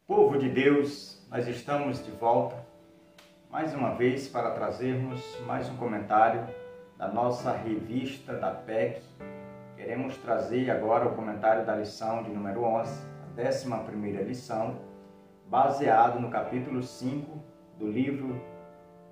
Povo de Deus, nós estamos de volta mais uma vez para trazermos mais um comentário da nossa revista da PEC. Queremos trazer agora o comentário da lição de número 11, a 11ª lição, baseado no capítulo 5 do livro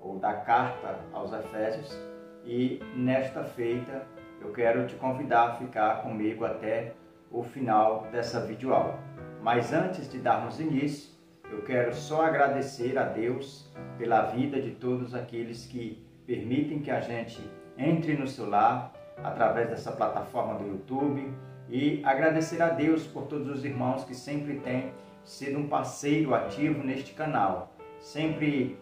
ou da carta aos Efésios. E nesta feita eu quero te convidar a ficar comigo até o final dessa videoaula. Mas antes de darmos início, eu quero só agradecer a Deus pela vida de todos aqueles que permitem que a gente entre no seu lar através dessa plataforma do YouTube e agradecer a Deus por todos os irmãos que sempre têm sido um parceiro ativo neste canal, sempre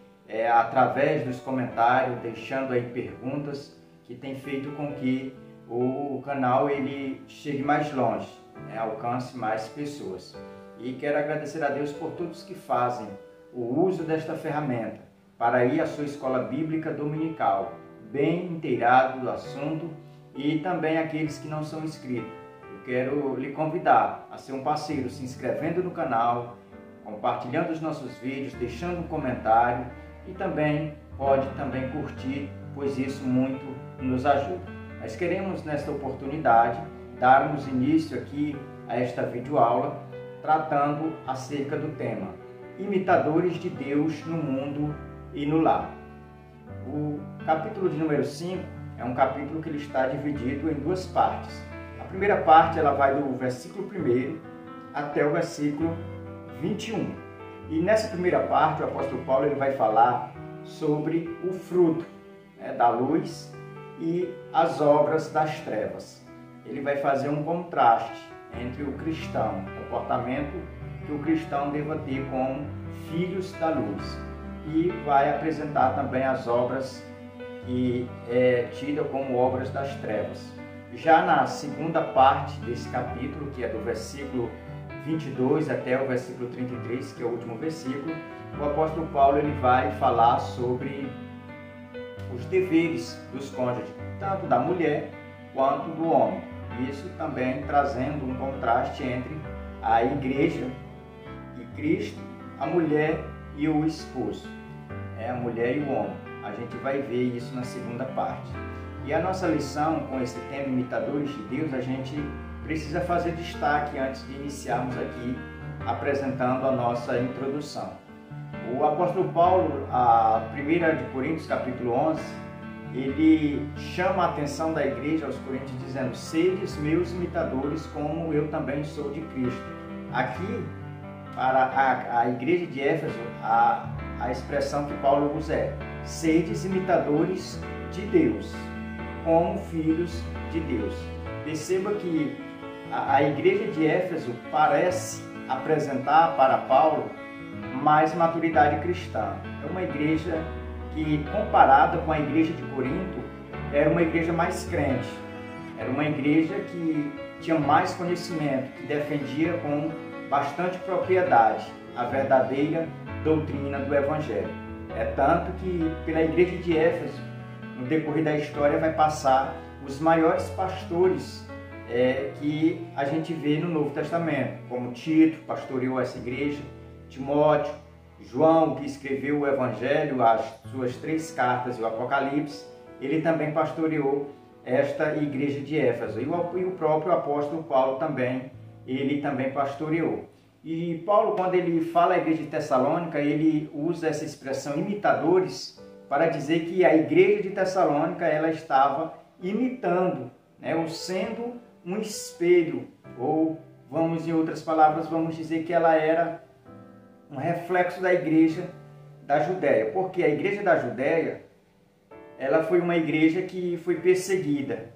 através dos comentários, deixando aí perguntas que tem feito com que o canal ele chegue mais longe, alcance mais pessoas. E quero agradecer a Deus por todos que fazem o uso desta ferramenta para ir à sua escola bíblica dominical, bem inteirado do assunto, e também aqueles que não são inscritos. Eu quero lhe convidar a ser um parceiro, se inscrevendo no canal, compartilhando os nossos vídeos, deixando um comentário e também pode curtir, pois isso muito nos ajuda. Nós queremos nesta oportunidade darmos início aqui a esta videoaula tratando acerca do tema Imitadores de Deus no mundo e no lar. O capítulo de número 5 é um capítulo que ele está dividido em duas partes. A primeira parte ela vai do versículo 1 até o versículo 21. E nessa primeira parte o apóstolo Paulo ele vai falar sobre o fruto da luz e as obras das trevas. Ele vai fazer um contraste entre o cristão, o comportamento que o cristão deva ter como filhos da luz, e vai apresentar também as obras que é tida como obras das trevas. Já na segunda parte desse capítulo, que é do versículo 22 até o versículo 33, que é o último versículo, o apóstolo Paulo ele vai falar sobre os deveres dos cônjuges, tanto da mulher quanto do homem. Isso também trazendo um contraste entre a igreja e Cristo, a mulher e o esposo, a mulher e o homem. A gente vai ver isso na segunda parte. E a nossa lição com esse tema Imitadores de Deus, a gente precisa fazer destaque antes de iniciarmos aqui apresentando a nossa introdução. O apóstolo Paulo, a 1 de Coríntios, capítulo 11, ele chama a atenção da igreja aos Coríntios dizendo: sedes meus imitadores como eu também sou de Cristo. Aqui, para a igreja de Éfeso, a expressão que Paulo usa é: sedes imitadores de Deus, como filhos de Deus. Perceba que a igreja de Éfeso parece apresentar para Paulo mais maturidade cristã. É uma igreja que, comparada com a igreja de Corinto, era uma igreja mais crente. Era uma igreja que tinha mais conhecimento, que defendia com bastante propriedade a verdadeira doutrina do Evangelho. É tanto que, pela igreja de Éfeso, no decorrer da história, vai passar os maiores pastores que a gente vê no Novo Testamento, como Tito, pastoreou essa igreja, Timóteo, João, que escreveu o Evangelho, as suas 3 cartas e o Apocalipse, ele também pastoreou esta igreja de Éfeso. E o próprio apóstolo Paulo também, ele também pastoreou. E Paulo, quando ele fala a igreja de Tessalônica, ele usa essa expressão imitadores para dizer que a igreja de Tessalônica ela estava imitando, ou sendo um espelho, ou em outras palavras, vamos dizer que ela era um reflexo da igreja da Judéia, porque a igreja da Judéia ela foi uma igreja que foi perseguida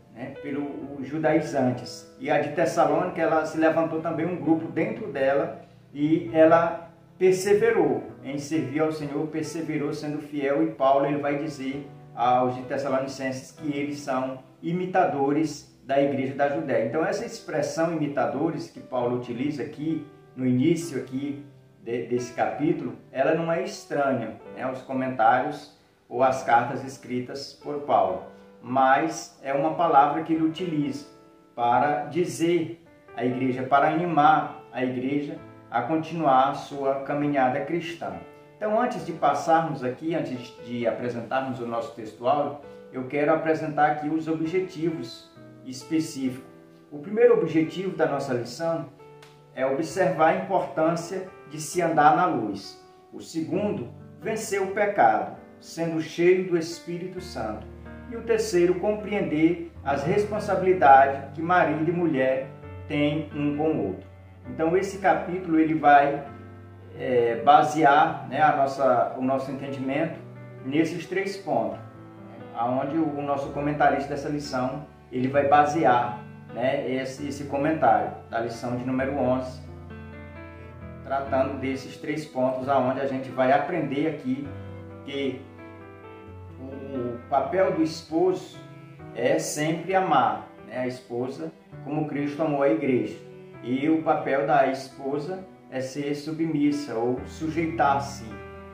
pelos judaizantes, e a de Tessalônica ela se levantou também um grupo dentro dela e ela perseverou em servir ao Senhor, perseverou sendo fiel, e Paulo ele vai dizer aos de Tessalonicenses que eles são imitadores da igreja da Judéia. Então essa expressão imitadores que Paulo utiliza aqui no início aqui desse capítulo, ela não é estranha aos comentários ou às cartas escritas por Paulo, mas é uma palavra que ele utiliza para dizer à igreja, para animar a igreja a continuar a sua caminhada cristã. Então, antes de passarmos aqui, antes de apresentarmos o nosso textuário, eu quero apresentar aqui os objetivos específicos. O primeiro objetivo da nossa lição é observar a importância de se andar na luz. O segundo, vencer o pecado, sendo cheio do Espírito Santo. E o terceiro, compreender as responsabilidades que marido e mulher têm um com o outro. Então, esse capítulo ele vai basear, né, o nosso entendimento nesses 3 pontos, aonde o nosso comentarista dessa lição ele vai basear, né, esse comentário da lição de número 11, tratando desses 3 pontos, aonde a gente vai aprender aqui que o papel do esposo é sempre amar, né, a esposa como Cristo amou a igreja, e o papel da esposa é ser submissa ou sujeitar-se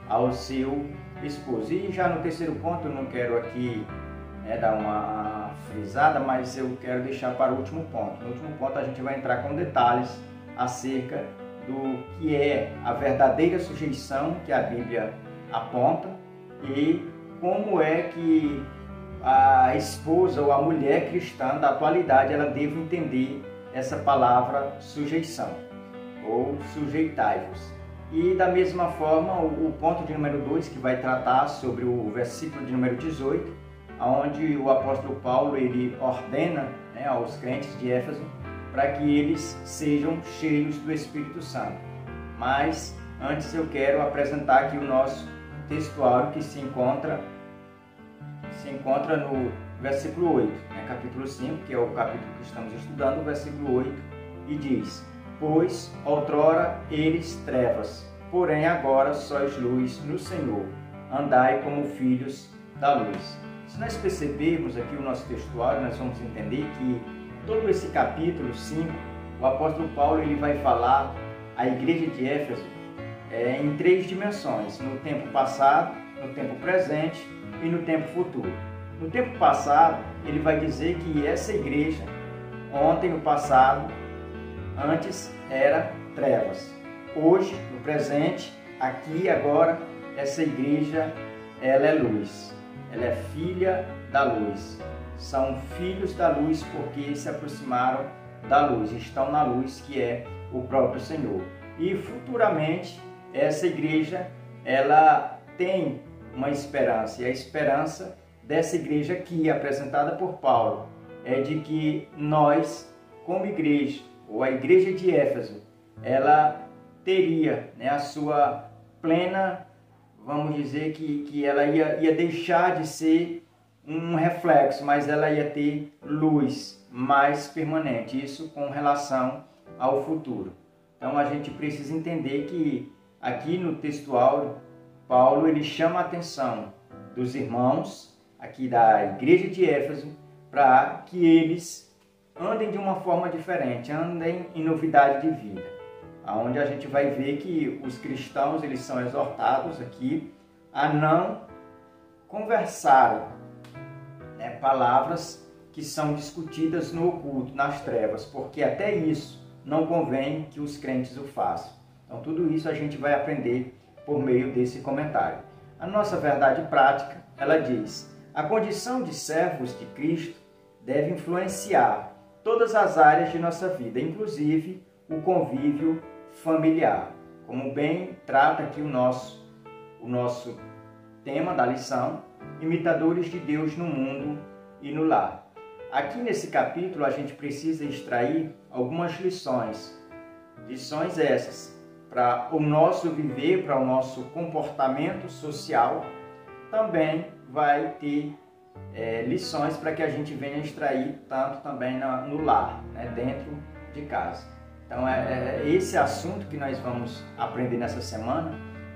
ao seu esposo. E já no terceiro ponto, eu não quero aqui dar uma frisada, mas eu quero deixar para o último ponto. No último ponto a gente vai entrar com detalhes acerca do que é a verdadeira sujeição que a Bíblia aponta e como é que a esposa ou a mulher cristã da atualidade ela deve entender essa palavra sujeição ou sujeitai-vos. E da mesma forma, o ponto de número 2, que vai tratar sobre o versículo de número 18, onde o apóstolo Paulo ele ordena, né, aos crentes de Éfeso para que eles sejam cheios do Espírito Santo. Mas antes eu quero apresentar aqui o nosso textuário que se encontra no versículo 8, né, capítulo 5, que é o capítulo que estamos estudando, o versículo 8, e diz: Pois outrora eres trevas, porém agora sois luz no Senhor, andai como filhos da luz. Se nós percebermos aqui o nosso textuário, nós vamos entender que todo esse capítulo 5, o apóstolo Paulo ele vai falar à igreja de Éfeso em 3 dimensões: no tempo passado, no tempo presente e no tempo futuro. No tempo passado, ele vai dizer que essa igreja, ontem, no passado, antes era trevas. Hoje, no presente, aqui agora, essa igreja, ela é luz. Ela é filha da luz. São filhos da luz porque se aproximaram da luz, estão na luz que é o próprio Senhor. E futuramente, essa igreja, ela tem uma esperança. E a esperança dessa igreja aqui, apresentada por Paulo, é de que nós, como igreja, ou a igreja de Éfeso, ela teria, né, a sua plena, vamos dizer que ela ia deixar de ser um reflexo, mas ela ia ter luz mais permanente, isso com relação ao futuro. Então a gente precisa entender que aqui no textual, Paulo ele chama a atenção dos irmãos aqui da igreja de Éfeso para que eles andem de uma forma diferente, andem em novidade de vida, onde a gente vai ver que os cristãos eles são exortados aqui a não conversarem, né, palavras que são discutidas no oculto, nas trevas, porque até isso não convém que os crentes o façam. Então tudo isso a gente vai aprender por meio desse comentário. A nossa verdade prática, ela diz: a condição de servos de Cristo deve influenciar todas as áreas de nossa vida, inclusive o convívio familiar. Como bem trata aqui o nosso tema da lição, imitadores de Deus no mundo e no lar. Aqui nesse capítulo a gente precisa extrair algumas lições essas para o nosso viver, para o nosso comportamento social. Também vai ter lições para que a gente venha extrair tanto também no lar, né, dentro de casa. Então esse assunto que nós vamos aprender nessa semana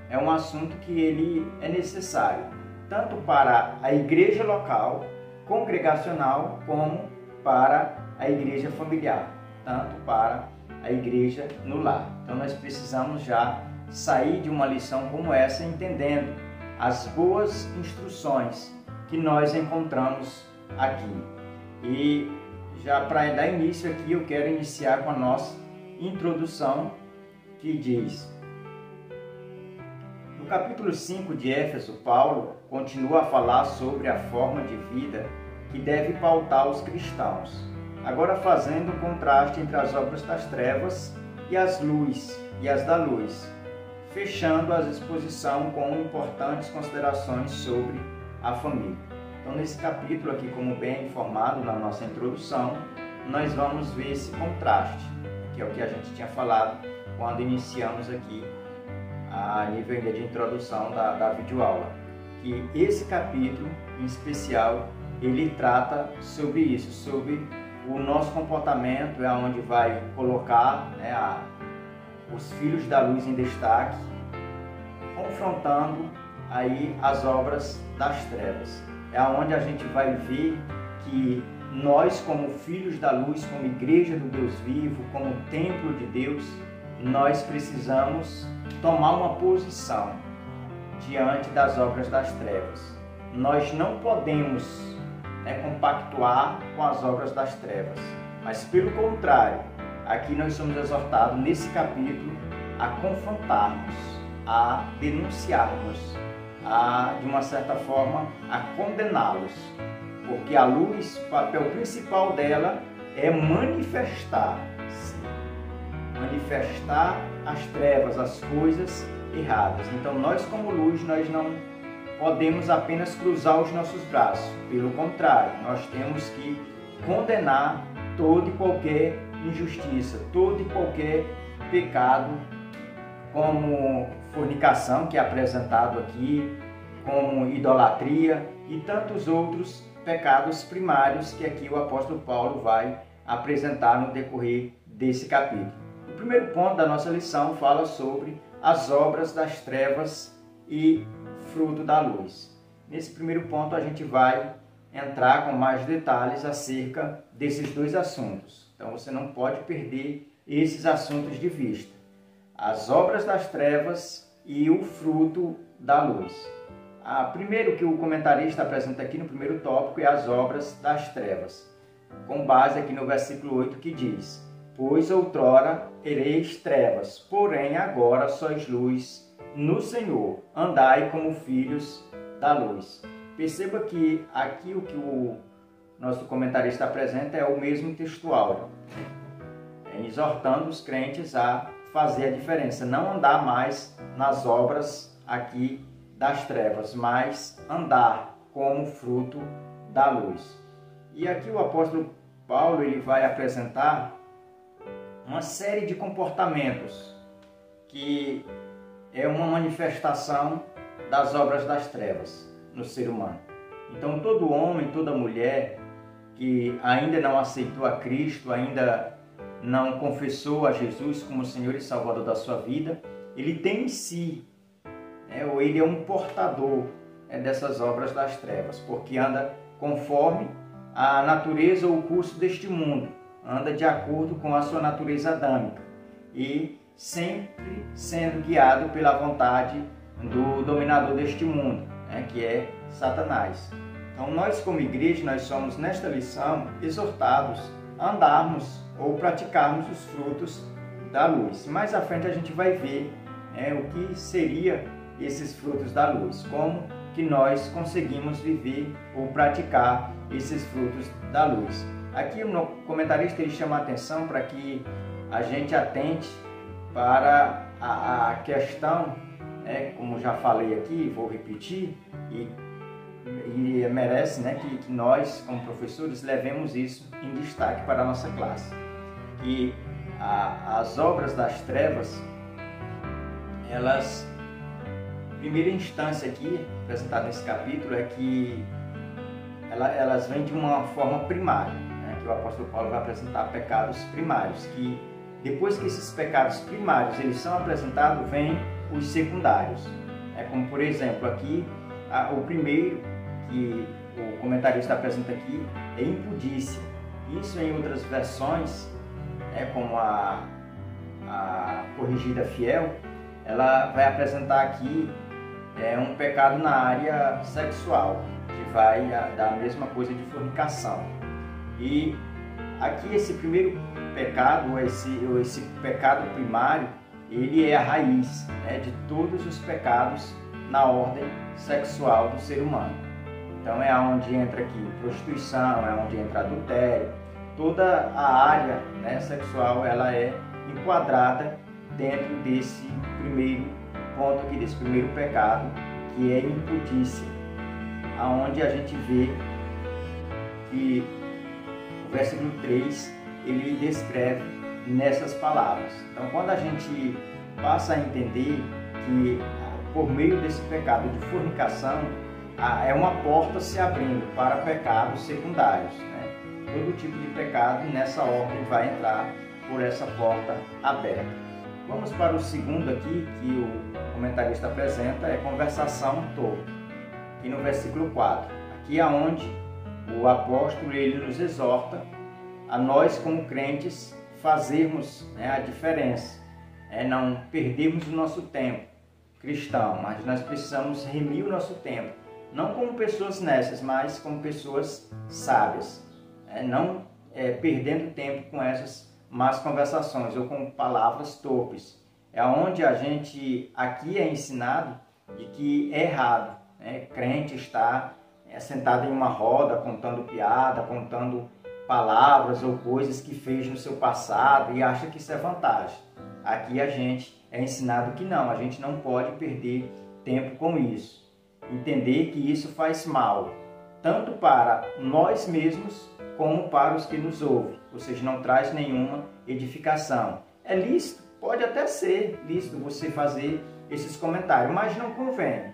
é um assunto que ele é necessário tanto para a igreja local, congregacional, como para a igreja familiar, tanto para a igreja no lar. Então nós precisamos já sair de uma lição como essa entendendo as boas instruções que nós encontramos aqui. E já para dar início aqui, eu quero iniciar com a nossa introdução que diz: no capítulo 5 de Éfeso, Paulo continua a falar sobre a forma de vida que deve pautar os cristãos, agora fazendo um contraste entre as obras das trevas e as da luz, fechando a exposição com importantes considerações sobre a família. Então, nesse capítulo aqui, como bem informado na nossa introdução, nós vamos ver esse contraste, que é o que a gente tinha falado quando iniciamos aqui a nível de introdução da videoaula, que esse capítulo em especial ele trata sobre isso, sobre o nosso comportamento, é onde vai colocar, né, os filhos da luz em destaque, confrontando aí as obras das trevas. É onde a gente vai ver que nós, como filhos da luz, como igreja do Deus vivo, como templo de Deus, nós precisamos tomar uma posição diante das obras das trevas. Nós não podemos compactuar com as obras das trevas, mas pelo contrário, aqui nós somos exortados nesse capítulo a confrontarmos, a denunciarmos, de uma certa forma, a condená-los, porque a luz, o papel principal dela é manifestar as trevas, as coisas erradas. Então nós, como luz, nós não podemos apenas cruzar os nossos braços, pelo contrário, nós temos que condenar toda e qualquer injustiça, todo e qualquer pecado, como fornicação, que é apresentado aqui, como idolatria e tantos outros pecados primários que aqui o apóstolo Paulo vai apresentar no decorrer desse capítulo. O primeiro ponto da nossa lição fala sobre as obras das trevas e fruto da luz. Nesse primeiro ponto a gente vai entrar com mais detalhes acerca desses dois assuntos. Então você não pode perder esses assuntos de vista: as obras das trevas e o fruto da luz. Primeiro que o comentarista apresenta aqui no primeiro tópico é as obras das trevas, com base aqui no versículo 8 que diz: pois outrora ereis trevas, porém agora sois luz no Senhor, andai como filhos da luz. Perceba que aqui o que o nosso comentarista apresenta é o mesmo textual, exortando os crentes a fazer a diferença, não andar mais nas obras aqui das trevas, mas andar como fruto da luz. E aqui o apóstolo Paulo ele vai apresentar uma série de comportamentos que é uma manifestação das obras das trevas no ser humano. Então todo homem, toda mulher que ainda não aceitou a Cristo, ainda não confessou a Jesus como Senhor e Salvador da sua vida, ele tem em si, ou ele é um portador dessas obras das trevas, porque anda conforme a natureza ou o curso deste mundo, anda de acordo com a sua natureza adâmica e sempre sendo guiado pela vontade do dominador deste mundo, que é Satanás. Então nós como igreja, nós somos nesta lição exortados a andarmos ou praticarmos os frutos da luz. Mais à frente a gente vai ver o que seria esses frutos da luz, como que nós conseguimos viver ou praticar esses frutos da luz. Aqui o comentarista ele chama a atenção para que a gente atente para a questão, como já falei aqui, vou repetir, e merece que nós, como professores, levemos isso em destaque para a nossa classe. Que as obras das trevas, elas, primeira instância aqui, apresentada nesse capítulo, é que elas vêm de uma forma primária, que o apóstolo Paulo vai apresentar pecados primários, que depois que esses pecados primários eles são apresentados, vêm os secundários. Como por exemplo aqui, o primeiro que o comentarista apresenta aqui é impudícia. Isso em outras versões, como a Corrigida Fiel, ela vai apresentar aqui um pecado na área sexual, que vai dar a mesma coisa de fornicação. E aqui esse primeiro pecado, esse pecado primário, ele é a raiz, né, de todos os pecados na ordem sexual do ser humano. Então é onde entra aqui prostituição, é onde entra adultério, toda a área, né, sexual, ela é enquadrada dentro desse primeiro ponto aqui, desse primeiro pecado, que é imputícia, aonde a gente vê que o versículo 3 ele descreve nessas palavras. Então, quando a gente passa a entender que por meio desse pecado de fornicação é uma porta se abrindo para pecados secundários, né? Todo tipo de pecado nessa ordem vai entrar por essa porta aberta. Vamos para o segundo aqui, que o comentarista apresenta, é conversação torpe. E no versículo 4, aqui é onde o apóstolo ele nos exorta a nós como crentes fazermos, né, a diferença, não perdermos o nosso tempo cristão, mas nós precisamos remir o nosso tempo, não como pessoas nécias, mas como pessoas sábias, não perdendo tempo com essas más conversações ou com palavras torpes. É onde a gente aqui é ensinado de que é errado, né? Crente está sentado em uma roda contando piada, contando palavras ou coisas que fez no seu passado e acha que isso é vantagem. Aqui a gente é ensinado que não, a gente não pode perder tempo com isso. Entender que isso faz mal, tanto para nós mesmos como para os que nos ouvem, ou seja, não traz nenhuma edificação. É lícito, pode até ser lícito você fazer esses comentários, mas não convém.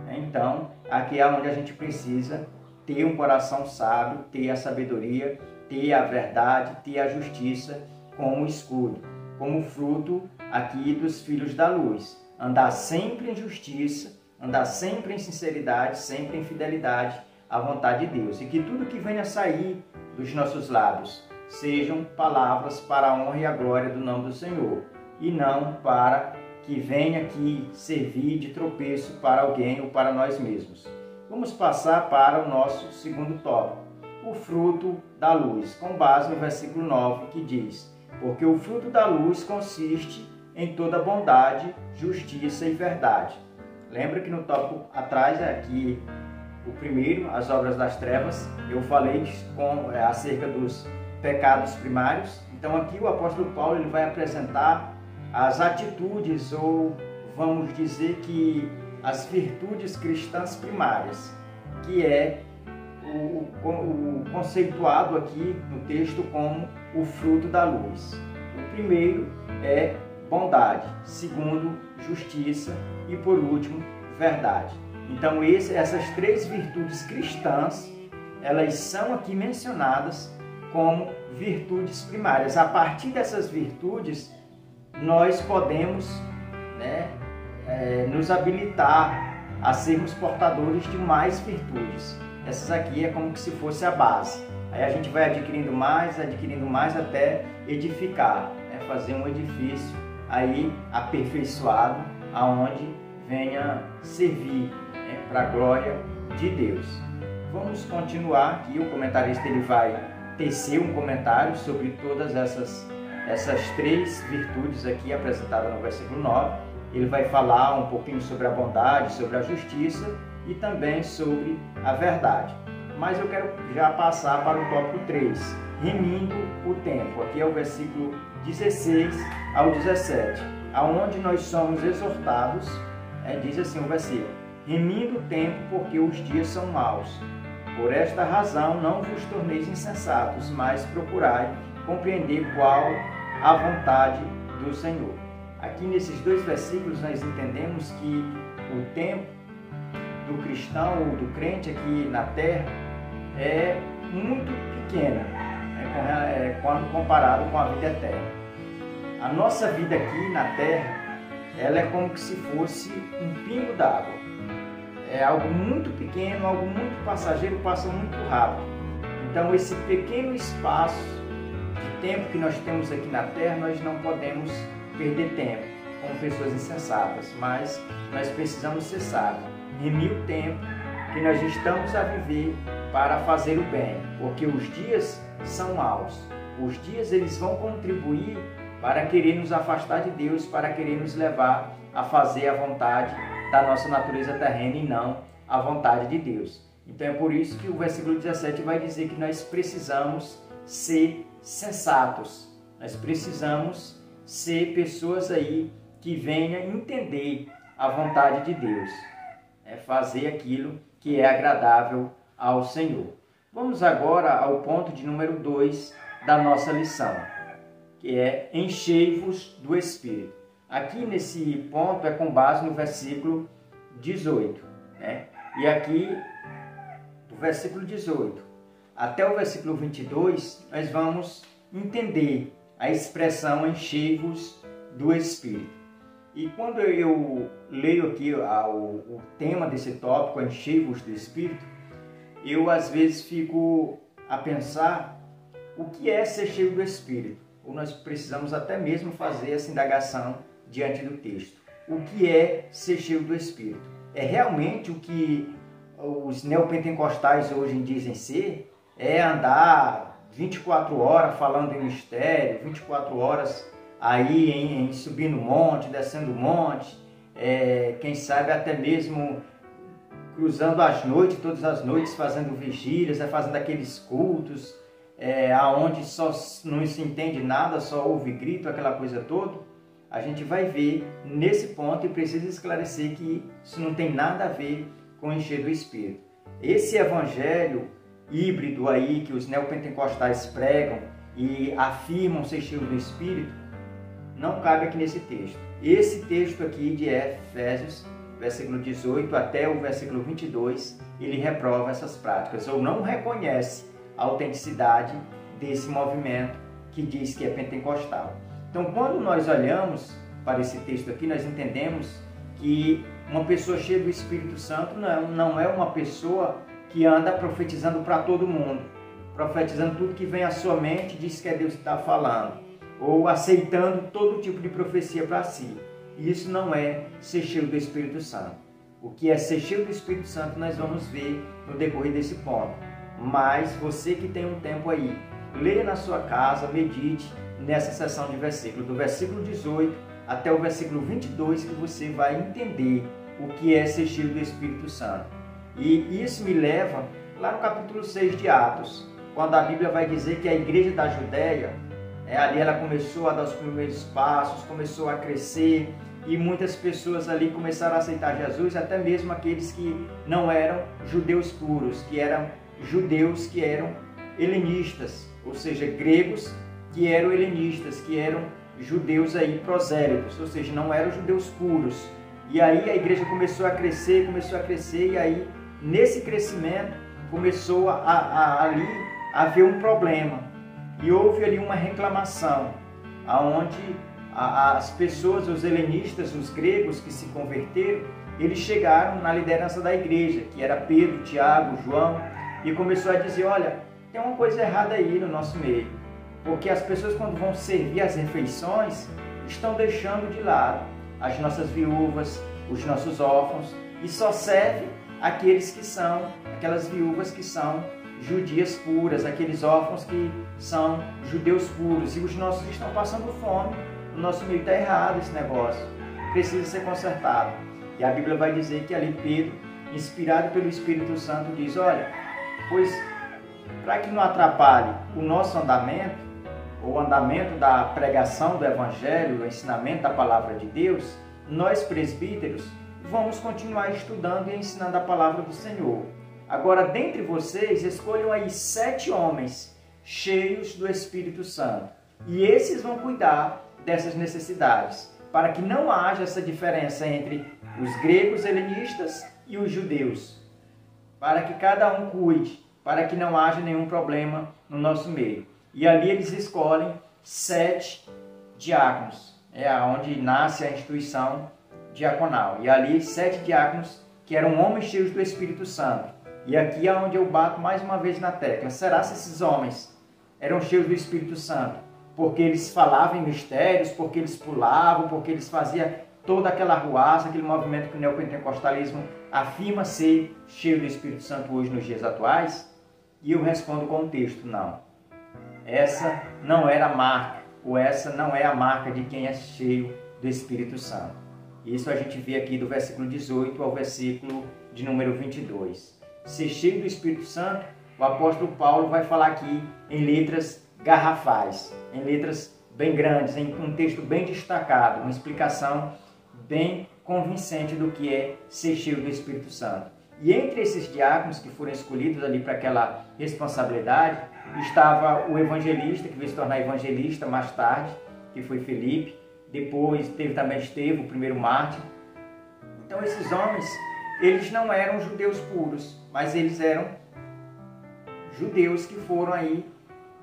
Então, aqui é onde a gente precisa ter um coração sábio, ter a sabedoria, ter a verdade, ter a justiça como escudo, como fruto aqui dos filhos da luz. Andar sempre em justiça, andar sempre em sinceridade, sempre em fidelidade à vontade de Deus. E que tudo que venha a sair dos nossos lábios sejam palavras para a honra e a glória do nome do Senhor, e não para que venha aqui servir de tropeço para alguém ou para nós mesmos. Vamos passar para o nosso segundo tópico, o fruto da luz, com base no versículo 9, que diz: porque o fruto da luz consiste em toda bondade, justiça e verdade. Lembra que no tópico atrás, aqui o primeiro, as obras das trevas, eu falei acerca dos pecados primários. Então aqui o apóstolo Paulo ele vai apresentar as atitudes, ou vamos dizer que as virtudes cristãs primárias, que é o conceituado aqui no texto como o fruto da luz. O primeiro é bondade, segundo, justiça e por último, verdade. Então essas três virtudes cristãs, elas são aqui mencionadas como virtudes primárias. A partir dessas virtudes, nós podemos, nos habilitar a sermos portadores de mais virtudes. Essas aqui é como se fosse a base. Aí a gente vai adquirindo mais até edificar, fazer um edifício aí aperfeiçoado, aonde venha servir para a glória de Deus. Vamos continuar aqui, o comentarista ele vai tecer um comentário sobre todas essas três virtudes aqui apresentadas no versículo 9. Ele vai falar um pouquinho sobre a bondade, sobre a justiça e também sobre a verdade. Mas eu quero já passar para o tópico 3, remindo o tempo. Aqui é o versículo 16 ao 17, aonde nós somos exortados, diz assim o versículo: remindo o tempo, porque os dias são maus. Por esta razão não vos torneis insensatos, mas procurai compreender qual a vontade do Senhor. Aqui nesses dois versículos nós entendemos que o tempo do cristão ou do crente aqui na terra é muito pequena, quando comparado com a vida eterna. A nossa vida aqui na terra, ela é como se fosse um pingo d'água. É algo muito pequeno, algo muito passageiro, passa muito rápido. Então esse pequeno espaço de tempo que nós temos aqui na terra, nós não podemos perder tempo como pessoas insensatas, mas nós precisamos ser sábios, remir o tempo que nós estamos a viver para fazer o bem, porque os dias são maus. Os dias eles vão contribuir para querer nos afastar de Deus, para querer nos levar a fazer a vontade da nossa natureza terrena e não a vontade de Deus. Então é por isso que o versículo 17 vai dizer que nós precisamos ser sensatos, nós precisamos ser pessoas aí que venham entender a vontade de Deus, fazer aquilo que é agradável ao Senhor. Vamos agora ao ponto de número 2 da nossa lição, que é enchei-vos do Espírito. Aqui nesse ponto é com base no versículo 18, E aqui, do versículo 18 até o versículo 22, nós vamos entender a expressão enchei-vos do Espírito. E quando eu leio aqui o tema desse tópico, enchei-vos do Espírito, eu às vezes fico a pensar o que é ser cheio do Espírito. Ou nós precisamos até mesmo fazer essa indagação diante do texto. O que é ser cheio do Espírito? É realmente o que os neopentecostais hoje dizem ser? É andar 24 horas falando em mistério, 24 horas aí em subindo monte, descendo monte, quem sabe até mesmo cruzando as noites, todas as noites fazendo vigílias, fazendo aqueles cultos, aonde só não se entende nada, só ouve grito, aquela coisa toda. A gente vai ver nesse ponto e precisa esclarecer que isso não tem nada a ver com encher do Espírito. Esse evangelho híbrido aí que os neopentecostais pregam e afirmam ser cheio do Espírito, não cabe aqui nesse texto. Esse texto aqui de Efésios, versículo 18 até o versículo 22, ele reprova essas práticas, ou não reconhece a autenticidade desse movimento que diz que é pentecostal. Então, quando nós olhamos para esse texto aqui, nós entendemos que uma pessoa cheia do Espírito Santo não é uma pessoa que anda profetizando para todo mundo, profetizando tudo que vem à sua mente, diz que é Deus que está falando, ou aceitando todo tipo de profecia para si. E isso não é ser cheio do Espírito Santo. O que é ser cheio do Espírito Santo nós vamos ver no decorrer desse ponto. Mas você que tem um tempo aí, leia na sua casa, medite nessa seção de versículos, do versículo 18 até o versículo 22, que você vai entender o que é ser cheio do Espírito Santo. E isso me leva lá no capítulo 6 de Atos, quando a Bíblia vai dizer que a igreja da Judéia, ali ela começou a dar os primeiros passos, começou a crescer, e muitas pessoas ali começaram a aceitar Jesus, até mesmo aqueles que não eram judeus puros, que eram judeus que eram helenistas, ou seja, gregos que eram helenistas, que eram judeus aí prosélitos, ou seja, não eram judeus puros. E aí a igreja começou a crescer, e aí nesse crescimento começou ali a haver um problema. E houve ali uma reclamação, aonde as pessoas, os helenistas, os gregos que se converteram, eles chegaram na liderança da igreja, que era Pedro, Tiago, João, e começou a dizer, olha, tem uma coisa errada aí no nosso meio, porque as pessoas quando vão servir as refeições, estão deixando de lado as nossas viúvas, os nossos órfãos, e só serve aquelas viúvas que são judias puras, aqueles órfãos que são judeus puros, e os nossos estão passando fome. O nosso meio está errado esse negócio, precisa ser consertado. E a Bíblia vai dizer que ali Pedro, inspirado pelo Espírito Santo, diz, olha, pois para que não atrapalhe o nosso andamento, o andamento da pregação do Evangelho, o ensinamento da Palavra de Deus, nós presbíteros vamos continuar estudando e ensinando a Palavra do Senhor. Agora, dentre vocês, escolham aí 7 homens cheios do Espírito Santo, e esses vão cuidar dessas necessidades, para que não haja essa diferença entre os gregos helenistas e os judeus, para que cada um cuide, para que não haja nenhum problema no nosso meio. E ali eles escolhem 7 diáconos, onde nasce a instituição diaconal. E ali 7 diáconos que eram homens cheios do Espírito Santo. E aqui é onde eu bato mais uma vez na tecla. Será se esses homens eram cheios do Espírito Santo porque eles falavam em mistérios, porque eles pulavam, porque eles faziam toda aquela arruaça, aquele movimento que o neopentecostalismo afirma ser cheio do Espírito Santo hoje nos dias atuais? E eu respondo com o texto, não. Essa não era a marca ou essa não é a marca de quem é cheio do Espírito Santo. Isso a gente vê aqui do versículo 18 ao versículo de número 22. Ser cheio do Espírito Santo, o apóstolo Paulo vai falar aqui em letras garrafais, em letras bem grandes, em um texto bem destacado, uma explicação bem convincente do que é ser cheio do Espírito Santo. E entre esses diáconos que foram escolhidos ali para aquela responsabilidade, estava o evangelista, que veio se tornar evangelista mais tarde, que foi Filipe. Depois teve também Estevão, o primeiro mártir. Então esses homens, eles não eram judeus puros, mas eles eram judeus que foram aí,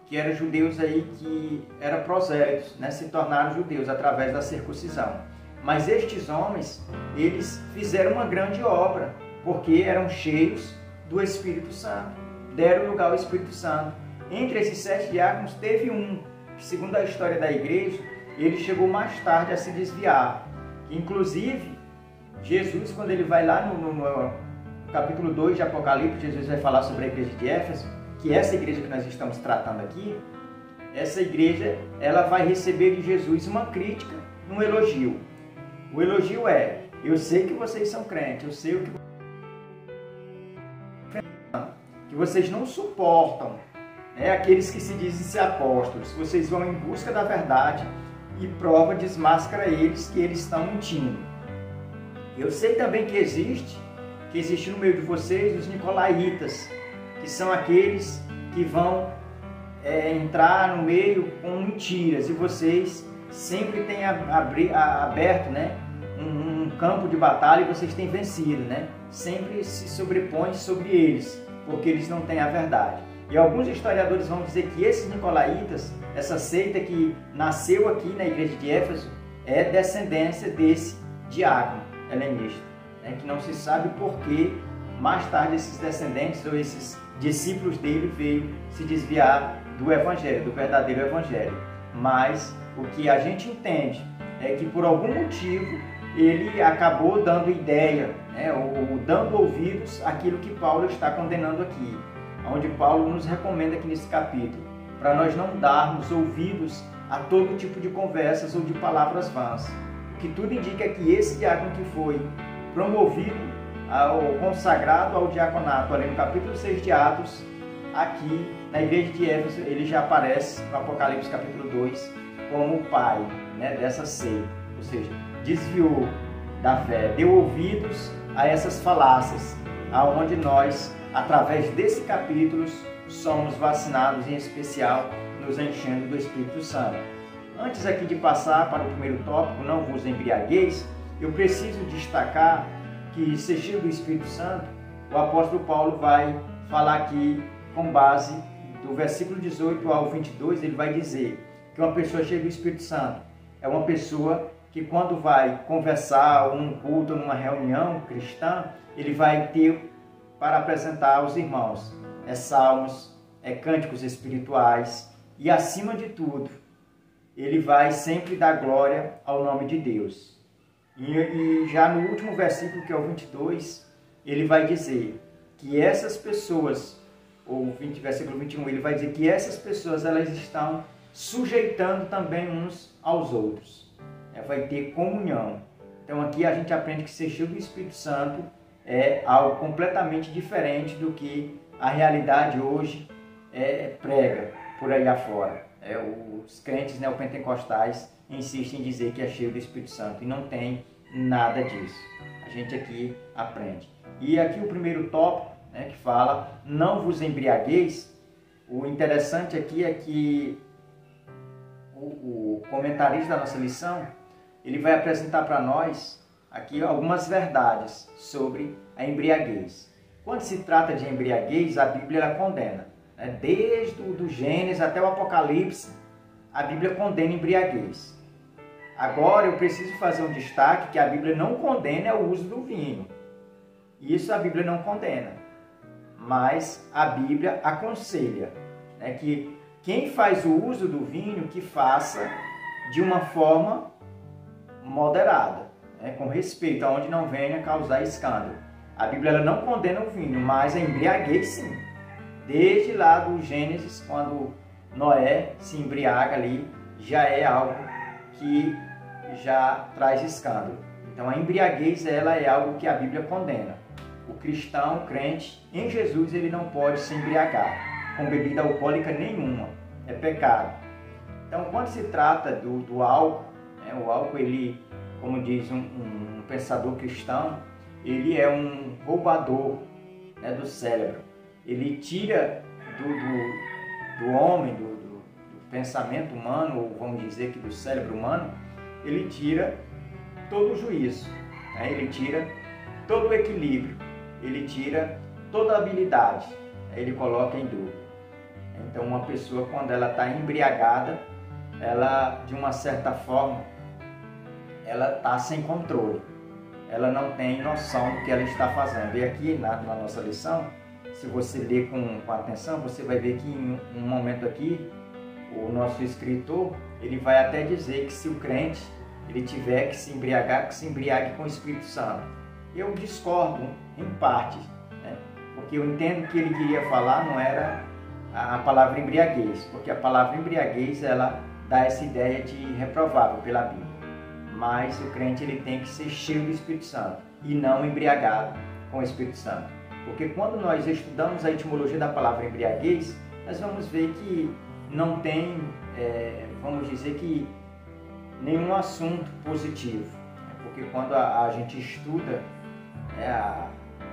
que eram judeus aí que eram prosélitos, né? Se tornaram judeus através da circuncisão. Mas estes homens, eles fizeram uma grande obra, porque eram cheios do Espírito Santo, deram lugar ao Espírito Santo. Entre esses 7 diáconos, teve um, que segundo a história da igreja, ele chegou mais tarde a se desviar. Inclusive, Jesus, quando ele vai lá no capítulo 2 de Apocalipse, Jesus vai falar sobre a igreja de Éfeso, que essa igreja que nós estamos tratando aqui, essa igreja, ela vai receber de Jesus uma crítica, um elogio. O elogio é: eu sei que vocês são crentes, eu sei o que vocês não suportam, né? Aqueles que se dizem ser apóstolos, vocês vão em busca da verdade e prova desmáscara eles que eles estão mentindo. Eu sei também que existe no meio de vocês os nicolaítas, que são aqueles que vão entrar no meio com mentiras, e vocês sempre têm aberto, né, um campo de batalha, e vocês têm vencido, né? Sempre se sobrepõe sobre eles, porque eles não têm a verdade. E alguns historiadores vão dizer que esses nicolaítas, essa seita que nasceu aqui na igreja de Éfeso, é descendência desse diácono helenista, né? Que não se sabe por que mais tarde esses descendentes ou esses discípulos dele veio se desviar do evangelho, do verdadeiro evangelho. Mas o que a gente entende é que por algum motivo ele acabou dando ideia, né, ou dando ouvidos àquilo que Paulo está condenando aqui, onde Paulo nos recomenda aqui nesse capítulo, para nós não darmos ouvidos a todo tipo de conversas ou de palavras vãs. O que tudo indica é que esse diácono que foi promovido, consagrado ao diaconato, ali no capítulo 6 de Atos, aqui na igreja de Éfeso, ele já aparece no Apocalipse capítulo 2 como o pai, né, dessa seita, ou seja, desviou da fé, deu ouvidos a essas falácias, aonde nós, através desse capítulo, somos vacinados, em especial nos enchendo do Espírito Santo. Antes aqui de passar para o primeiro tópico, não vos embriagueis, eu preciso destacar que, ser cheio do Espírito Santo, o apóstolo Paulo vai falar aqui com base do versículo 18 ao 22, ele vai dizer que uma pessoa cheia do Espírito Santo é uma pessoa que, quando vai conversar ou num culto ou numa reunião cristã, ele vai ter para apresentar aos irmãos salmos, cânticos espirituais, e acima de tudo ele vai sempre dar glória ao nome de Deus. E já no último versículo, que é o 22, ele vai dizer que essas pessoas, ou versículo 21, ele vai dizer que essas pessoas, elas estão sujeitando também uns aos outros. Vai ter comunhão. Então aqui a gente aprende que ser cheio do Espírito Santo é algo completamente diferente do que a realidade hoje prega por aí afora. Os crentes neopentecostais insistem em dizer que é cheio do Espírito Santo, e não tem nada disso. A gente aqui aprende. E aqui o primeiro tópico, né, que fala: não vos embriagueis. O interessante aqui é que o comentarista da nossa lição, ele vai apresentar para nós aqui algumas verdades sobre a embriaguez. Quando se trata de embriaguez, a Bíblia ela condena, né? Desde o Gênesis até o Apocalipse, a Bíblia condena a embriaguez. Agora eu preciso fazer um destaque que a Bíblia não condena o uso do vinho. Isso a Bíblia não condena, mas a Bíblia aconselha, né, que quem faz o uso do vinho, que faça de uma forma moderada, né, com respeito, aonde não venha causar escândalo. A Bíblia ela não condena o vinho, mas a embriaguez sim. Desde lá do Gênesis, quando Noé se embriaga ali já é algo que já traz escândalo. Então a embriaguez ela é algo que a Bíblia condena. O cristão, o crente, em Jesus ele não pode se embriagar com bebida alcoólica nenhuma, é pecado. Então quando se trata do álcool, o álcool ele, como diz um pensador cristão, ele é um roubador, do cérebro. Ele tira do homem, do pensamento humano, ou vamos dizer que do cérebro humano, ele tira todo o juízo, ele tira todo o equilíbrio, ele tira toda a habilidade, ele coloca em dúvida. Então uma pessoa, quando ela está embriagada, ela de uma certa forma ela está sem controle, ela não tem noção do que ela está fazendo. E aqui na nossa lição, se você ler com atenção, você vai ver que em um momento aqui, o nosso escritor, ele vai até dizer que se o crente ele tiver que se embriagar, que se embriague com o Espírito Santo. Eu discordo em parte, porque eu entendo que ele queria falar não era a palavra embriaguez, porque a palavra embriaguez ela dá essa ideia de reprovável pela Bíblia. Mas o crente ele tem que ser cheio do Espírito Santo e não embriagado com o Espírito Santo. Porque quando nós estudamos a etimologia da palavra embriaguez, nós vamos ver que não tem, vamos dizer que, nenhum assunto positivo. Porque quando a gente estuda,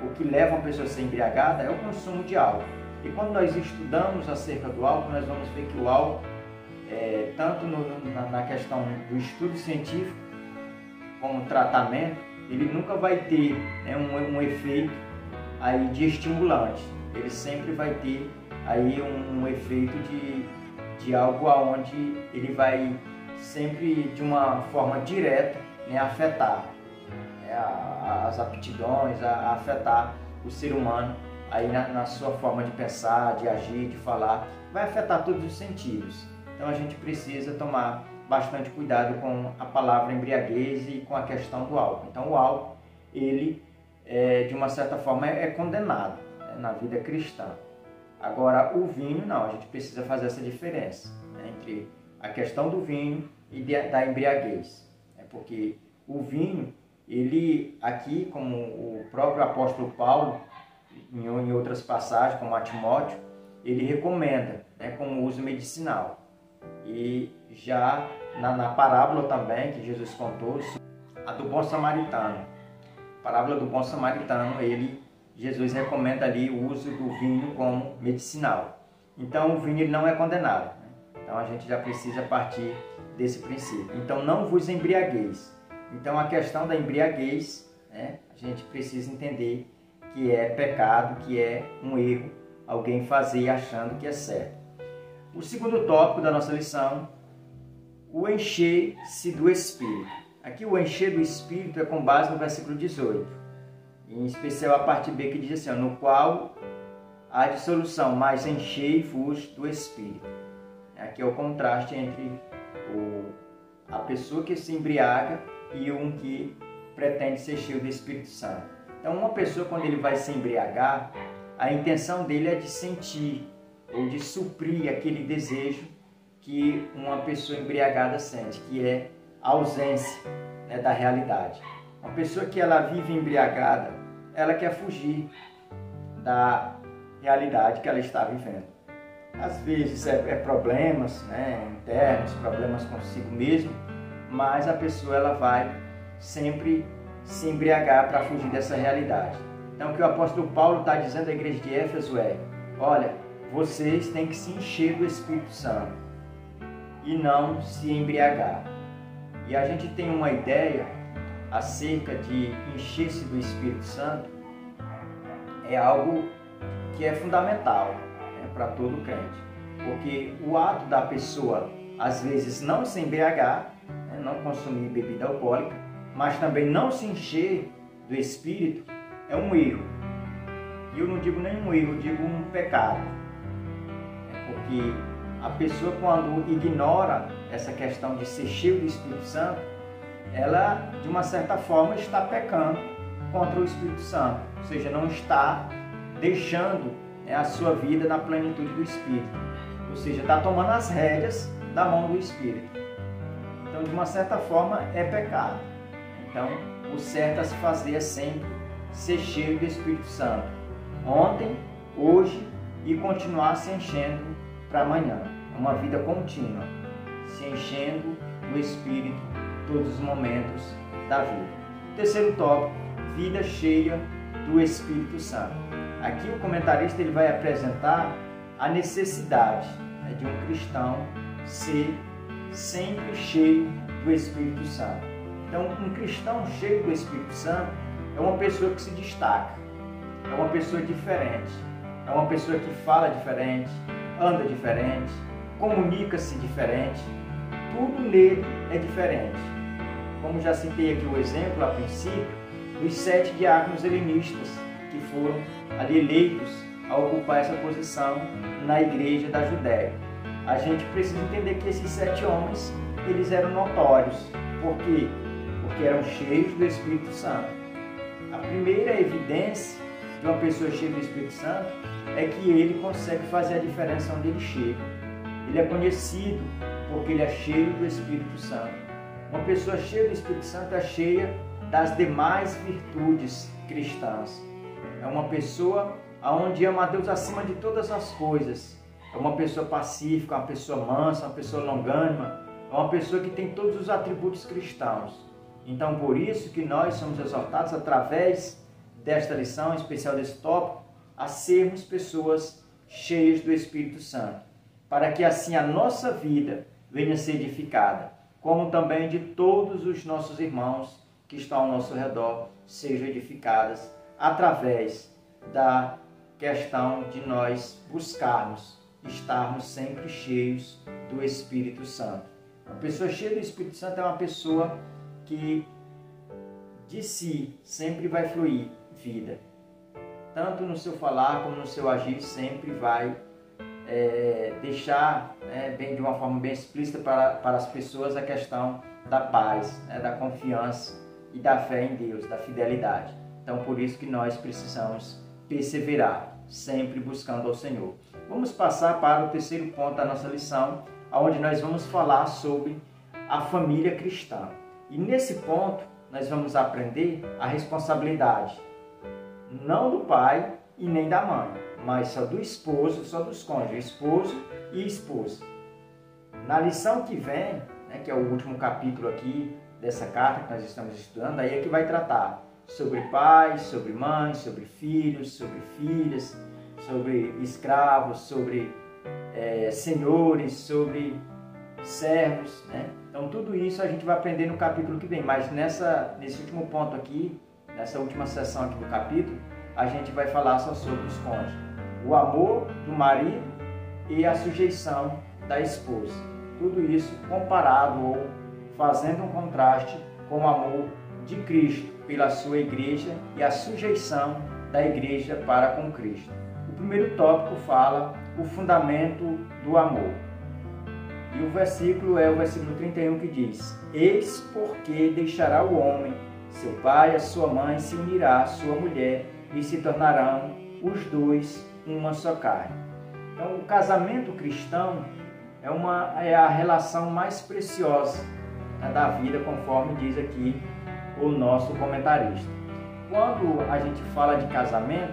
o que leva uma pessoa a ser embriagada é o consumo de álcool. E quando nós estudamos acerca do álcool, nós vamos ver que o álcool, tanto na questão do estudo científico, como tratamento, ele nunca vai ter um efeito aí de estimulante. Ele sempre vai ter aí um efeito de algo aonde ele vai sempre de uma forma direta afetar as aptidões, afetar o ser humano aí na sua forma de pensar, de agir, de falar, vai afetar todos os sentidos. Então a gente precisa tomar bastante cuidado com a palavra embriaguez e com a questão do álcool. Então o álcool, ele de uma certa forma é condenado na vida cristã. Agora o vinho não, a gente precisa fazer essa diferença entre a questão do vinho e da embriaguez. Porque o vinho, ele aqui, como o próprio apóstolo Paulo, em outras passagens, como a Timóteo, ele recomenda como uso medicinal. E já na parábola também que Jesus contou, a do bom samaritano. A parábola do bom samaritano, Jesus recomenda ali o uso do vinho como medicinal. Então o vinho ele não é condenado. Então a gente já precisa partir desse princípio. Então não vos embriagueis. Então a questão da embriaguez, a gente precisa entender que é pecado, que é um erro alguém fazer achando que é certo. O segundo tópico da nossa lição, o encher-se do Espírito. Aqui o encher do Espírito é com base no versículo 18. Em especial a parte B que diz assim, no qual há dissolução, mas enchei-vos do Espírito. Aqui é o contraste entre a pessoa que se embriaga e um que pretende ser cheio do Espírito Santo. Então uma pessoa quando ele vai se embriagar, a intenção dele é de sentir ou de suprir aquele desejo que uma pessoa embriagada sente, que é a ausência da realidade. Uma pessoa que ela vive embriagada, ela quer fugir da realidade que ela está vivendo. Às vezes problemas internos, problemas consigo mesmo, mas a pessoa ela vai sempre se embriagar para fugir dessa realidade. Então o que o apóstolo Paulo está dizendo à igreja de Éfeso olha, vocês têm que se encher do Espírito Santo e não se embriagar. E a gente tem uma ideia acerca de encher-se do Espírito Santo, é algo que é fundamental para todo crente. Porque o ato da pessoa, às vezes, não se embriagar, não consumir bebida alcoólica, mas também não se encher do Espírito, é um erro. E eu não digo nenhum erro, eu digo um pecado. Porque a pessoa, quando ignora essa questão de ser cheio do Espírito Santo, ela, de uma certa forma, está pecando contra o Espírito Santo. Ou seja, não está deixando a sua vida na plenitude do Espírito. Ou seja, está tomando as rédeas da mão do Espírito. Então, de uma certa forma, é pecado. Então, o certo a se fazer é sempre ser cheio do Espírito Santo. Ontem, hoje e continuar se enchendo para amanhã. É uma vida contínua, se enchendo do Espírito todos os momentos da vida. Terceiro tópico, vida cheia do Espírito Santo. Aqui o comentarista ele vai apresentar a necessidade de um cristão ser sempre cheio do Espírito Santo. Então, um cristão cheio do Espírito Santo é uma pessoa que se destaca, é uma pessoa diferente, é uma pessoa que fala diferente, anda diferente, comunica-se diferente, tudo nele é diferente. Como já citei aqui o exemplo a princípio, dos 7 diáconos helenistas que foram ali eleitos a ocupar essa posição na igreja da Judéia. A gente precisa entender que esses 7 homens, eles eram notórios. Por quê? Porque eram cheios do Espírito Santo. A primeira evidência de uma pessoa cheia do Espírito Santo é que ele consegue fazer a diferença onde ele chega. Ele é conhecido porque ele é cheio do Espírito Santo. Uma pessoa cheia do Espírito Santo é cheia das demais virtudes cristãs. É uma pessoa onde ama a Deus acima de todas as coisas. É uma pessoa pacífica, uma pessoa mansa, uma pessoa longânima. É uma pessoa que tem todos os atributos cristãos. Então, por isso que nós somos exortados, através desta lição, em especial desse tópico, a sermos pessoas cheias do Espírito Santo, para que assim a nossa vida venha a ser edificada, como também de todos os nossos irmãos que estão ao nosso redor sejam edificadas através da questão de nós buscarmos, estarmos sempre cheios do Espírito Santo. Uma pessoa cheia do Espírito Santo é uma pessoa que de si sempre vai fluir vida. Tanto no seu falar como no seu agir sempre vai deixar bem, de uma forma bem explícita para as pessoas a questão da paz, da confiança e da fé em Deus, da fidelidade. Então por isso que nós precisamos perseverar, sempre buscando ao Senhor. Vamos passar para o terceiro ponto da nossa lição, onde nós vamos falar sobre a família cristã. E nesse ponto nós vamos aprender a responsabilidade, não do pai e nem da mãe, mas só do esposo, só dos cônjuges, esposo e esposa. Na lição que vem, que é o último capítulo aqui dessa carta que nós estamos estudando, aí é que vai tratar sobre pais, sobre mães, sobre filhos, sobre filhas, sobre escravos, sobre senhores, sobre servos, Então tudo isso a gente vai aprender no capítulo que vem, mas nesse último ponto aqui, nessa última sessão aqui do capítulo, a gente vai falar só sobre os cônjuges, o amor do marido e a sujeição da esposa. Tudo isso comparado ou fazendo um contraste com o amor de Cristo pela sua igreja e a sujeição da igreja para com Cristo. O primeiro tópico fala o fundamento do amor. E o versículo é o versículo 31 que diz: Eis porque deixará o homem seu pai e a sua mãe, se unirá à sua mulher e se tornarão os dois uma só carne. Então o casamento cristão é a relação mais preciosa da vida, conforme diz aqui o nosso comentarista. Quando a gente fala de casamento,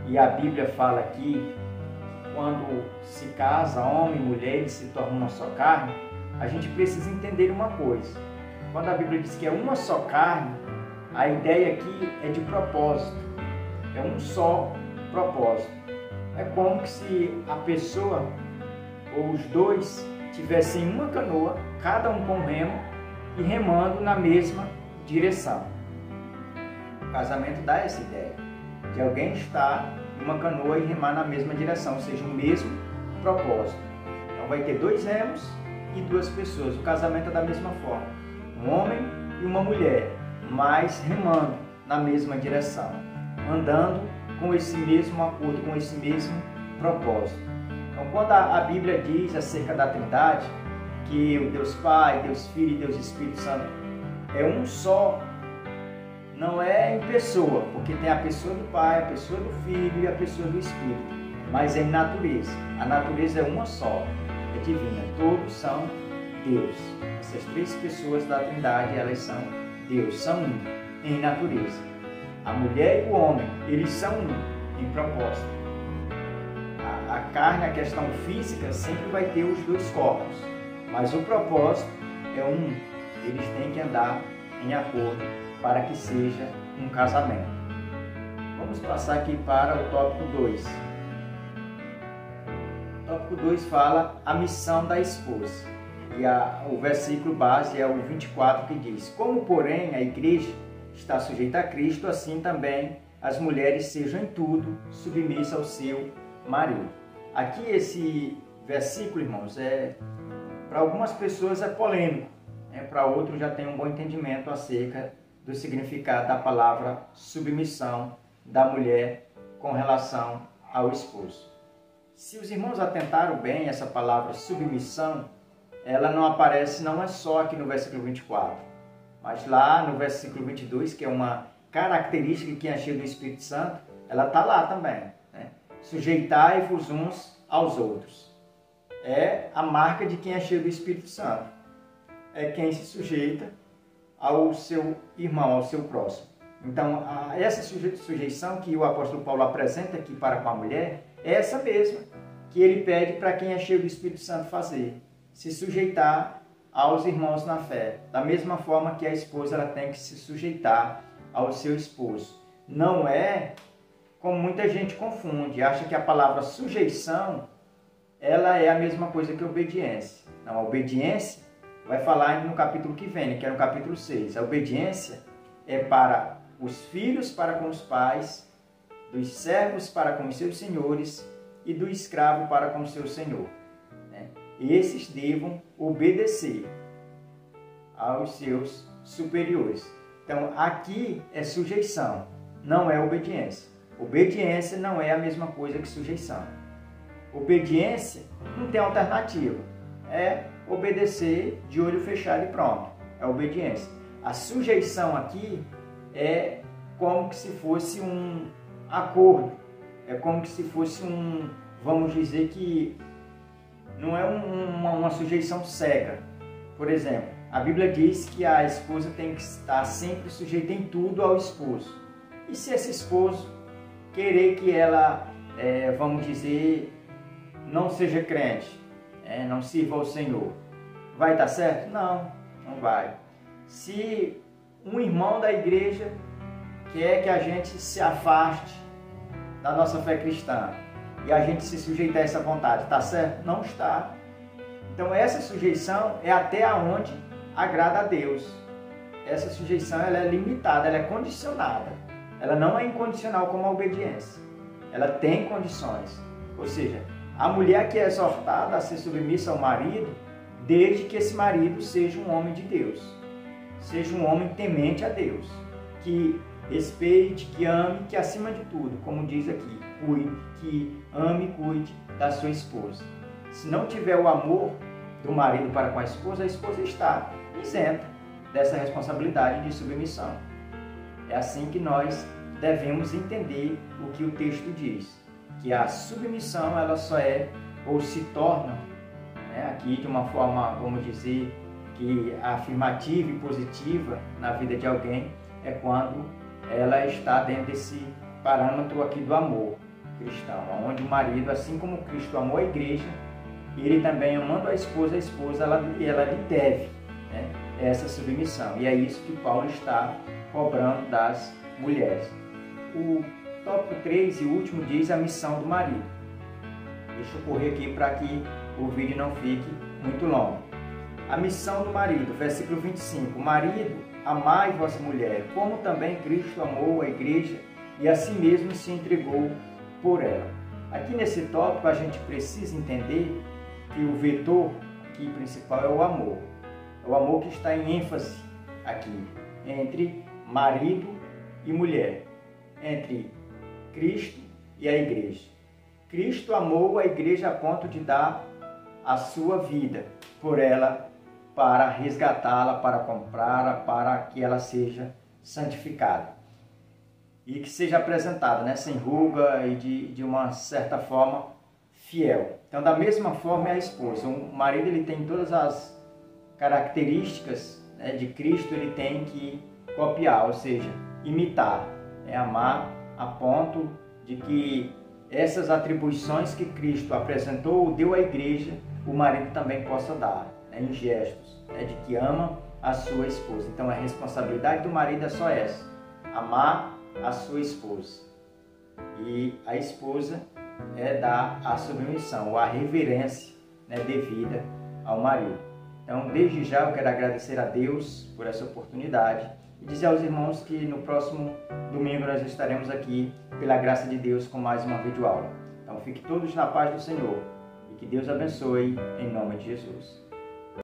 e a Bíblia fala aqui, quando se casa homem e mulher, eles se tornam uma só carne, a gente precisa entender uma coisa. Quando a Bíblia diz que é uma só carne, a ideia aqui é de propósito, é um só propósito. É como se a pessoa ou os dois tivessem uma canoa, cada um com remo, e remando na mesma direção. O casamento dá essa ideia de alguém estar em uma canoa e remar na mesma direção, ou seja, o mesmo propósito. Então vai ter 2 remos e 2 pessoas. O casamento é da mesma forma, um homem e uma mulher, mas remando na mesma direção, andando com esse mesmo acordo, com esse mesmo propósito. Então quando a Bíblia diz acerca da Trindade, que o Deus Pai, Deus Filho e Deus Espírito Santo é um só, não é em pessoa, porque tem a pessoa do Pai, a pessoa do Filho e a pessoa do Espírito, mas é em natureza. A natureza é uma só, é divina. Todos são Deus. Essas três pessoas da Trindade, elas são Deus, são um em natureza. A mulher e o homem, eles são um em propósito. A carne, a questão física, sempre vai ter os dois corpos, mas o propósito é um. Eles têm que andar em acordo para que seja um casamento. Vamos passar aqui para o tópico 2. O tópico 2 fala a missão da esposa. E o versículo base é o 24, que diz: como, porém, a igreja está sujeita a Cristo, assim também as mulheres sejam em tudo submissas ao seu marido. Aqui esse versículo, irmãos, para algumas pessoas é polêmico, para outros já tem um bom entendimento acerca do significado da palavra submissão da mulher com relação ao esposo. Se os irmãos atentaram bem, essa palavra submissão, ela não aparece, não é só aqui no versículo 24, mas lá no versículo 22, que é uma característica de quem é cheio do Espírito Santo, ela está lá também. Sujeitai-vos uns aos outros. É a marca de quem é cheio do Espírito Santo. É quem se sujeita ao seu irmão, ao seu próximo. Então, essa sujeição que o apóstolo Paulo apresenta aqui para com a mulher, é essa mesma que ele pede para quem é cheio do Espírito Santo fazer. Se sujeitar aos irmãos na fé. Da mesma forma que a esposa ela tem que se sujeitar ao seu esposo. Não é como muita gente confunde, acha que a palavra sujeição ela é a mesma coisa que obediência. Não, a obediência vai falar no capítulo que vem, que é no capítulo 6. A obediência é para os filhos para com os pais, dos servos para com os seus senhores e do escravo para com o seu senhor. Esses devam obedecer aos seus superiores. Então, aqui é sujeição, não é obediência. Obediência não é a mesma coisa que sujeição. Obediência não tem alternativa. É obedecer de olho fechado e pronto. É obediência. A sujeição aqui é como que se fosse um acordo. É como que se fosse vamos dizer que não é uma sujeição cega. Por exemplo, a Bíblia diz que a esposa tem que estar sempre sujeita em tudo ao esposo. E se esse esposo querer que ela, vamos dizer, não seja crente, não sirva ao Senhor, vai dar certo? Não, não vai. Se um irmão da igreja quer que a gente se afaste da nossa fé cristã e a gente se sujeita a essa vontade, está certo? Não está. Então essa sujeição é até onde agrada a Deus. Essa sujeição ela é limitada, ela é condicionada. Ela não é incondicional como a obediência. Ela tem condições. Ou seja, a mulher que é exortada a ser submissa ao marido, desde que esse marido seja um homem de Deus. Seja um homem temente a Deus. Que respeite, que ame, que acima de tudo, como diz aqui, cuide, que ame e cuide da sua esposa. Se não tiver o amor do marido para com a esposa está isenta dessa responsabilidade de submissão. É assim que nós devemos entender o que o texto diz, que a submissão ela só é ou se torna, aqui de uma forma, vamos dizer, que afirmativa e positiva na vida de alguém, é quando ela está dentro desse parâmetro aqui do amor cristão, onde o marido, assim como Cristo amou a igreja, ele também amando a esposa ela lhe deve essa submissão. E é isso que Paulo está cobrando das mulheres. O tópico 3 e último diz a missão do marido. Deixa eu correr aqui para que o vídeo não fique muito longo. A missão do marido, versículo 25. Marido, amai vossa mulher, como também Cristo amou a igreja e a si mesmo se entregou por ela. Aqui nesse tópico a gente precisa entender que o vetor aqui principal é o amor. É o amor que está em ênfase aqui, entre marido e mulher, entre Cristo e a igreja. Cristo amou a igreja a ponto de dar a sua vida por ela, para resgatá-la, para comprá-la, para que ela seja santificada. E que seja apresentada, sem ruga e de uma certa forma fiel. Então, da mesma forma é a esposa. O marido ele tem todas as características, né, de Cristo ele tem que copiar, ou seja, imitar, né, amar a ponto de que essas atribuições que Cristo apresentou ou deu à igreja, o marido também possa dar, né, em gestos, né, de que ama a sua esposa. Então a responsabilidade do marido é só essa, amar a sua esposa. E a esposa é dar a submissão ou a reverência, né, devida ao marido. Então, desde já eu quero agradecer a Deus por essa oportunidade e dizer aos irmãos que no próximo domingo nós estaremos aqui, pela graça de Deus, com mais uma videoaula. Então, fiquem todos na paz do Senhor e que Deus abençoe em nome de Jesus.